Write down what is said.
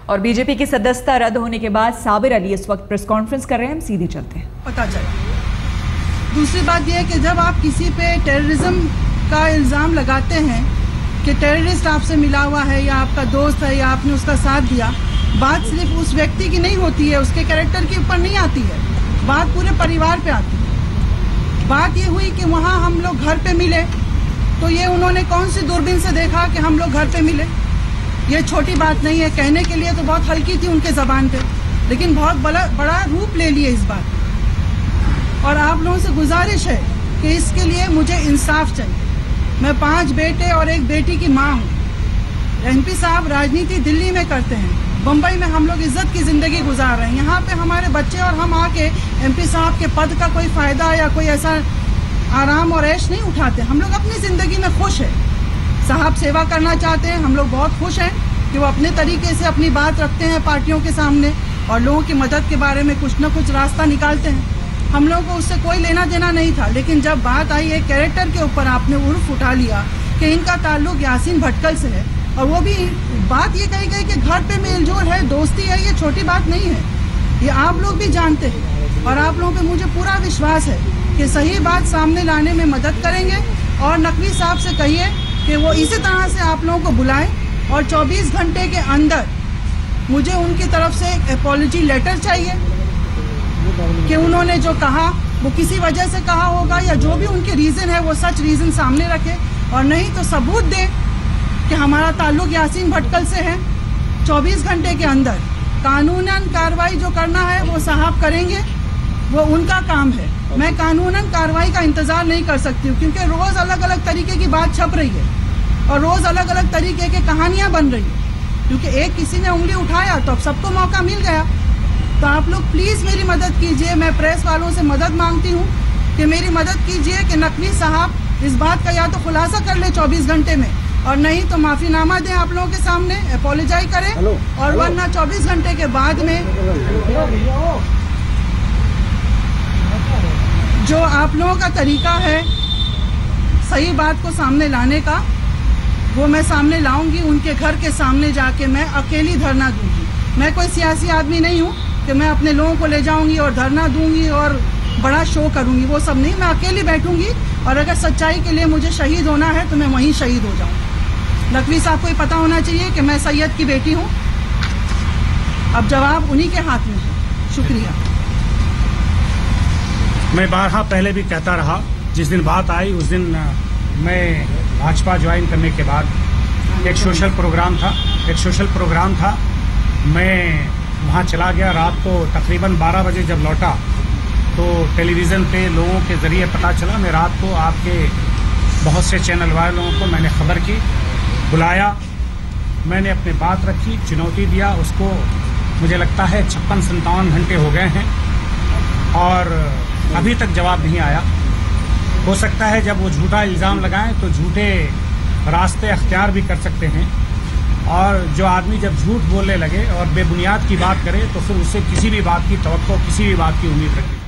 और बीजेपी की सदस्यता रद्द होने के बाद साबिर अली इस वक्त प्रेस कॉन्फ्रेंस कर रहे हैं। हम सीधे चलते हैं। पता चले। दूसरी बात यह है कि जब आप किसी पे टेररिज्म का इल्ज़ाम लगाते हैं कि टेररिस्ट आपसे मिला हुआ है या आपका दोस्त है या आपने उसका साथ दिया, बात सिर्फ उस व्यक्ति की नहीं होती है, उसके कैरेक्टर के ऊपर नहीं आती है, बात पूरे परिवार पे आती है। बात ये हुई कि वहाँ हम लोग घर पे मिले तो ये उन्होंने कौन सी दूरबीन से देखा कि हम लोग घर पे मिले। ये छोटी बात नहीं है, कहने के लिए तो बहुत हल्की थी उनके ज़बान पे, लेकिन बहुत बड़ा रूप ले लिए इस बात। और आप लोगों से गुजारिश है कि इसके लिए मुझे इंसाफ चाहिए। मैं 5 बेटे और 1 बेटी की माँ हूँ। एमपी साहब राजनीति दिल्ली में करते हैं, बम्बई में हम लोग इज्जत की ज़िंदगी गुजार रहे हैं। यहाँ पे हमारे बच्चे और हम आके एमपी साहब के पद का कोई फ़ायदा या कोई ऐसा आराम और ऐश नहीं उठाते। हम लोग अपनी ज़िंदगी में खुश हैं। साहब सेवा करना चाहते हैं, हम लोग बहुत खुश हैं कि वो अपने तरीके से अपनी बात रखते हैं पार्टियों के सामने और लोगों की मदद के बारे में कुछ न कुछ रास्ता निकालते हैं। हम लोगों को उससे कोई लेना देना नहीं था, लेकिन जब बात आई एक कैरेक्टर के ऊपर आपने उर्फ उठा लिया कि इनका ताल्लुक यासीन भटकल से है, और वो भी बात ये कही गई कि घर पे मेलजोल है, दोस्ती है, ये छोटी बात नहीं है, ये आप लोग भी जानते हैं। और आप लोगों पे मुझे पूरा विश्वास है कि सही बात सामने लाने में मदद करेंगे। और नकवी साहब से कहिए कि वो इसी तरह से आप लोगों को बुलाएं और 24 घंटे के अंदर मुझे उनकी तरफ से एक अपॉलजी लेटर चाहिए कि उन्होंने जो कहा वो किसी वजह से कहा होगा या जो भी उनके रीज़न है वो सच रीज़न सामने रखे, और नहीं तो सबूत दे कि हमारा ताल्लुक यासीन भटकल से है। 24 घंटे के अंदर कानूनन कार्रवाई जो करना है वो साहब करेंगे, वो उनका काम है। मैं कानूनन कार्रवाई का इंतज़ार नहीं कर सकती हूँ, क्योंकि रोज़ अलग अलग तरीके की बात छप रही है और रोज़ अलग अलग तरीके की कहानियाँ बन रही है। क्योंकि एक किसी ने उंगली उठाया तो अब सबको मौका मिल गया। तो आप लोग प्लीज़ मेरी मदद कीजिए। मैं प्रेस वालों से मदद मांगती हूँ कि मेरी मदद कीजिए कि नकवी साहब इस बात का या तो खुलासा कर ले 24 घंटे में, और नहीं तो माफ़ीनामा दें आप लोगों के सामने, अपोलोजाइज करें, और वरना 24 घंटे के बाद में जो आप लोगों का तरीका है सही बात को सामने लाने का, वो मैं सामने लाऊंगी। उनके घर के सामने जाके मैं अकेली धरना दूंगी। मैं कोई सियासी आदमी नहीं हूँ कि मैं अपने लोगों को ले जाऊंगी और धरना दूंगी और बड़ा शो करूंगी, वो सब नहीं। मैं अकेली बैठूंगी और अगर सच्चाई के लिए मुझे शहीद होना है तो मैं वहीं शहीद हो जाऊंगी। नकवी साहब को ये पता होना चाहिए कि मैं सैयद की बेटी हूँ। अब जवाब उन्हीं के हाथ में है। शुक्रिया। मैं बारहा पहले भी कहता रहा, जिस दिन बात आई उस दिन मैं भाजपा ज्वाइन करने के बाद एक सोशल प्रोग्राम था। मैं वहाँ चला गया। रात को तकरीबन 12 बजे जब लौटा तो टेलीविज़न पे लोगों के ज़रिए पता चला। मैं रात को आपके बहुत से चैनल वालों को मैंने ख़बर की, बुलाया, मैंने अपनी बात रखी, चुनौती दिया उसको। मुझे लगता है 56-57 घंटे हो गए हैं और अभी तक जवाब नहीं आया। हो सकता है जब वो झूठा इल्ज़ाम लगाएं तो झूठे रास्ते अख्तियार भी कर सकते हैं, और जो आदमी जब झूठ बोलने लगे और बेबुनियाद की बात करे तो फिर उससे किसी भी बात की तवक्को, किसी भी बात की उम्मीद रखें।